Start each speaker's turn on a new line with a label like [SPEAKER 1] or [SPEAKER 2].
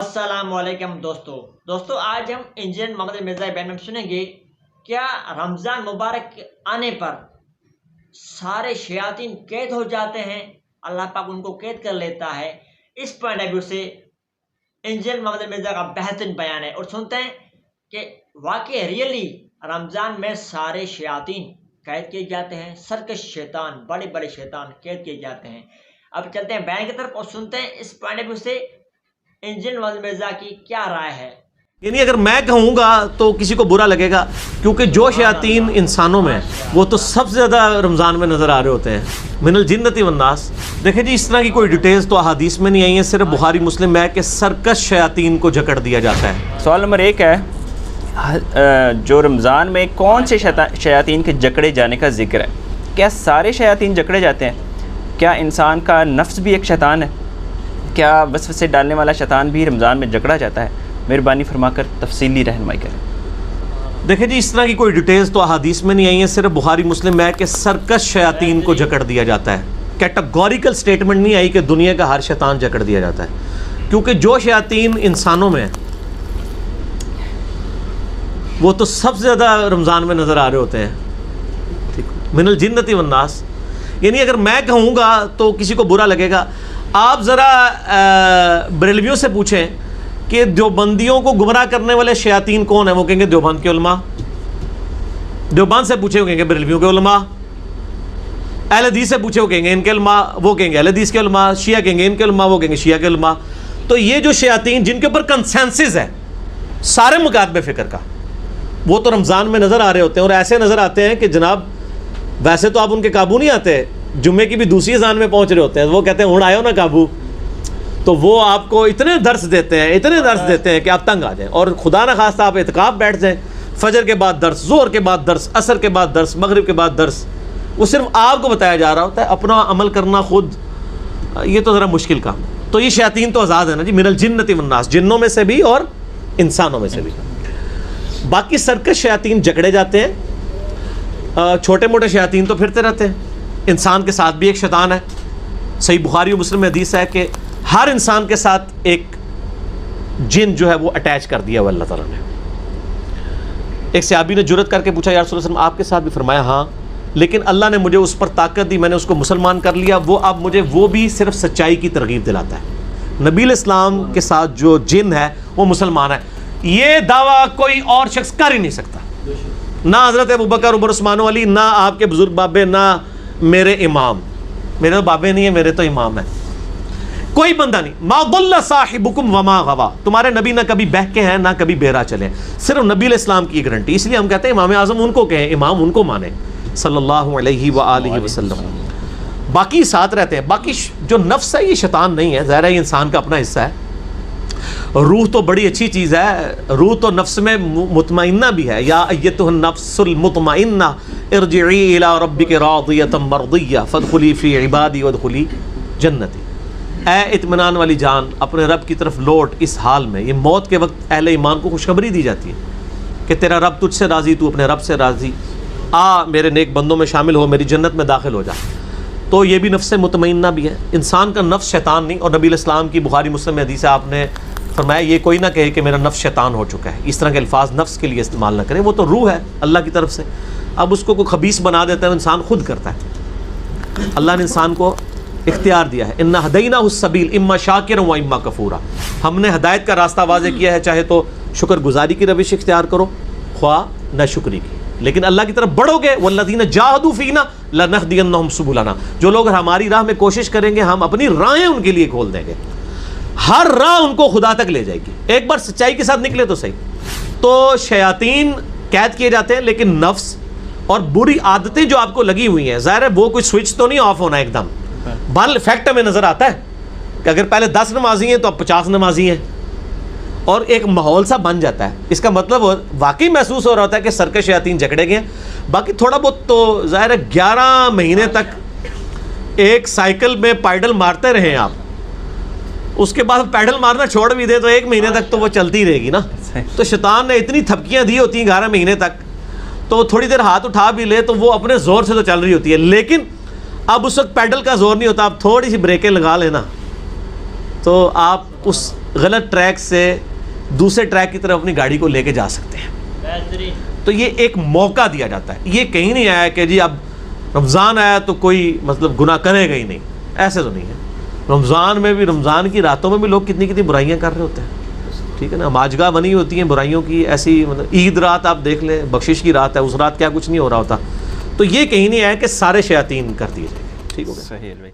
[SPEAKER 1] السلام علیکم دوستو آج ہم انجینئر محمد مرزا بیان میں سنیں گے کیا رمضان مبارک کے آنے پر سارے شیاطین قید ہو جاتے ہیں، اللہ پاک ان کو قید کر لیتا ہے۔ اس پوائنٹ آف ویو سے انجینئر محمد مرزا کا بہترین بیان ہے، اور سنتے ہیں کہ واقعی ریئلی رمضان میں سارے شیاطین قید کیے جاتے ہیں، سرکش شیطان، بڑے بڑے شیطان قید کیے جاتے ہیں۔ اب چلتے ہیں بیان کی طرف اور سنتے ہیں اس پوائنٹ آف ویو سے انجینئر محمد مرزا کی کیا رائے ہے۔
[SPEAKER 2] یعنی اگر میں کہوں گا تو کسی کو برا لگے گا، کیونکہ جو شیاطین انسانوں میں وہ تو سب سے زیادہ رمضان میں نظر آ رہے ہوتے ہیں، من الجنت والناس۔ دیکھیں جی، اس طرح کی کوئی ڈیٹیلز تو احادیث میں نہیں آئی ہیں، صرف بخاری مسلم میں ہے کہ سرکش شیاطین کو جکڑ دیا جاتا ہے۔
[SPEAKER 3] سوال نمبر 1 ہے، جو رمضان میں کون سے شیاطین کے جکڑے جانے کا ذکر ہے؟ کیا سارے شیاطین جکڑے جاتے ہیں؟ کیا انسان کا نفس بھی ایک شیطان ہے؟ کیا وسوسے ڈالنے والا شیطان بھی رمضان میں جکڑا جاتا ہے؟ مہربانی فرما کر تفصیلی رہنمائی کریں۔
[SPEAKER 2] دیکھیں جی، اس طرح کی کوئی ڈیٹیلز تو احادیث میں نہیں آئی ہیں، صرف بخاری مسلم میں ہے کہ سرکش شیاطین کو جکڑ دیا جاتا ہے۔ کیٹیگوریکل سٹیٹمنٹ نہیں آئی کہ دنیا کا ہر شیطان جکڑ دیا جاتا ہے، کیونکہ جو شیاطین انسانوں میں وہ تو سب سے زیادہ رمضان میں نظر آ رہے ہوتے ہیں، من الجنت والناس۔ یعنی اگر میں کہوں گا تو کسی کو برا لگے گا۔ آپ ذرا بریلویوں سے پوچھیں کہ دیوبندیوں کو گمراہ کرنے والے شیاطین کون ہیں، وہ کہیں گے دیوبند کے علماء۔ دیوبند سے پوچھیں وہ کہیں گے بریلویوں کے علماء۔ اہل حدیث سے پوچھیں وہ کہیں گے ان کے علماء، وہ کہیں گے اہل حدیث کے علماء۔ شیعہ کہیں گے ان کے علماء، وہ کہیں گے شیعہ کے علماء۔ تو یہ جو شیاطین جن کے اوپر کنسنسس ہے سارے مکاتب فکر کا، وہ تو رمضان میں نظر آ رہے ہوتے ہیں، اور ایسے نظر آتے ہیں کہ جناب ویسے تو آپ ان کے قابو نہیں آتے، جمعے کی بھی دوسری اذان میں پہنچ رہے ہوتے ہیں، وہ کہتے ہیں ہن آئے ہو نا قابو، تو وہ آپ کو اتنے درس دیتے ہیں کہ آپ تنگ آ جائیں، اور خدا نہ خواستہ آپ اعتکاف بیٹھ جائیں، فجر کے بعد درس، ظہر کے بعد درس، عصر کے بعد درس، مغرب کے بعد درس، وہ صرف آپ کو بتایا جا رہا ہوتا ہے، اپنا عمل کرنا خود یہ تو ذرا مشکل کام۔ تو یہ شیاطین تو آزاد ہے نا جی، من الجنت والناس، جنوں میں سے بھی اور انسانوں میں سے بھی۔ باقی سرکش شیاطین جکڑے جاتے ہیں، چھوٹے موٹے شیاطین تو پھرتے رہتے ہیں۔ انسان کے ساتھ بھی ایک شیطان ہے، صحیح بخاری و مسلم میں حدیث ہے کہ ہر انسان کے ساتھ ایک جن جو ہے وہ اٹیچ کر دیا ہوا اللہ تعالیٰ نے۔ ایک صحابی نے جرأت کر کے پوچھا، یا رسول اللہ صلی اللہ علیہ وسلم آپ کے ساتھ بھی؟ فرمایا ہاں، لیکن اللہ نے مجھے اس پر طاقت دی، میں نے اس کو مسلمان کر لیا، وہ اب مجھے وہ بھی صرف سچائی کی ترغیب دلاتا ہے۔ نبی علیہ السلام کے ساتھ جو جن ہے وہ مسلمان ہے، یہ دعویٰ کوئی اور شخص کر ہی نہیں سکتا، نہ حضرت ابوبکر، عمر، عثمان و علی، نہ آپ کے بزرگ بابے، نہ میرے امام۔ میرے تو بابے نہیں ہیں، میرے تو امام ہیں۔ کوئی بندہ نہیں، ما ضل صاحبکم وما غوا، تمہارے نبی نہ کبھی بہکے ہیں نہ کبھی بہرا چلے، صرف نبی علیہ السلام کی گارنٹی۔ اس لیے ہم کہتے ہیں امام اعظم ان کو کہیں، امام ان کو مانیں صلی اللہ علیہ وآلہ وسلم۔ باقی ساتھ رہتے ہیں۔ باقی جو نفس ہے یہ شیطان نہیں ہے، ظاہر ہے یہ انسان کا اپنا حصہ ہے۔ روح تو بڑی اچھی چیز ہے، روح تو نفس میں مطمئنہ بھی ہے، یا ایتها النفس المطمئنہ ارجعی الی ربک راضیۃ مرضیہ فادخلی فی عبادی وادخلی جنتی۔ اے اطمینان والی جان، اپنے رب کی طرف لوٹ اس حال میں۔ یہ موت کے وقت اہل ایمان کو خوشخبری دی جاتی ہے کہ تیرا رب تجھ سے راضی، تو اپنے رب سے راضی، آ میرے نیک بندوں میں شامل ہو، میری جنت میں داخل ہو جا۔ تو یہ بھی نفس مطمئنہ بھی ہے۔ انسان کا نفس شیطان نہیں، اور نبی علیہ السلام کی بخاری مسلم میں حدیث ہے، آپ نے فرمایا یہ کوئی نہ کہے کہ میرا نفس شیطان ہو چکا ہے، اس طرح کے الفاظ نفس کے لیے استعمال نہ کریں، وہ تو روح ہے اللہ کی طرف سے۔ اب اس کو کوئی خبیث بنا دیتا ہے، انسان خود کرتا ہے۔ اللہ نے انسان کو اختیار دیا ہے، انا ہدیناہ السبیل اما شاکرا و اما کفورا، ہم نے ہدایت کا راستہ واضح کیا ہے، چاہے تو شکر گزاری کی روش اختیار کرو، خواہ نہ شکری کی، لیکن اللہ کی طرف بڑھو گے، والذین جاہدوا فینا لنہدینہم سبلنا، جو لوگ ہماری راہ میں کوشش کریں گے ہم اپنی راہیں ان کے لیے کھول دیں گے، ہر راہ ان کو خدا تک لے جائے گی، ایک بار سچائی کے ساتھ نکلے تو صحیح۔ تو شیاطین قید کیے جاتے ہیں، لیکن نفس اور بری عادتیں جو آپ کو لگی ہوئی ہیں، ظاہر ہے وہ کوئی سوئچ تو نہیں آف ہونا ایک دم، بل فیکٹ ہمیں نظر آتا ہے کہ اگر پہلے 10 نمازی ہیں تو اب 50 نمازی ہیں، اور ایک ماحول سا بن جاتا ہے۔ اس کا مطلب واقعی محسوس ہو رہا ہوتا ہے کہ سرکش شیاطین جکڑے گئے ہیں۔ باقی تھوڑا بہت تو ظاہر ہے 11 مہینے تک ایک سائیکل میں پیڈل مارتے رہیں آپ، اس کے بعد پیڈل مارنا چھوڑ بھی دے تو 1 مہینے تک تو وہ چلتی رہے گی نا۔ تو شیطان نے اتنی تھپکیاں دی ہوتی ہیں 11 مہینے تک، تو تھوڑی دیر ہاتھ اٹھا بھی لے تو وہ اپنے زور سے تو چل رہی ہوتی ہے، لیکن اب اس وقت پیڈل کا زور نہیں ہوتا، اب تھوڑی سی بریکیں لگا لینا تو آپ اس غلط ٹریک سے دوسرے ٹریک کی طرف اپنی گاڑی کو لے کے جا سکتے ہیں.
[SPEAKER 1] بہترین.
[SPEAKER 2] تو یہ ایک موقع دیا جاتا ہے. یہ کہیں نہیں آیا کہ جی اب رمضان آیا تو کوئی مطلب گناہ کرے گا ہی نہیں, ایسے تو نہیں ہے. رمضان میں بھی, رمضان کی راتوں میں بھی لوگ کتنی کتنی برائیاں کر رہے ہوتے ہیں, ٹھیک ہے نا. ماجگاہ بنی ہوتی ہیں برائیوں کی ایسی, مطلب عید رات آپ دیکھ لیں, بخشش کی رات ہے, اس رات کیا کچھ نہیں ہو رہا ہوتا. تو یہ کہیں نہیں آیا کہ سارے شیاطین کر دیے جائیں گے. ٹھیک ہو گیا.
[SPEAKER 3] صحیح ہے بھائی.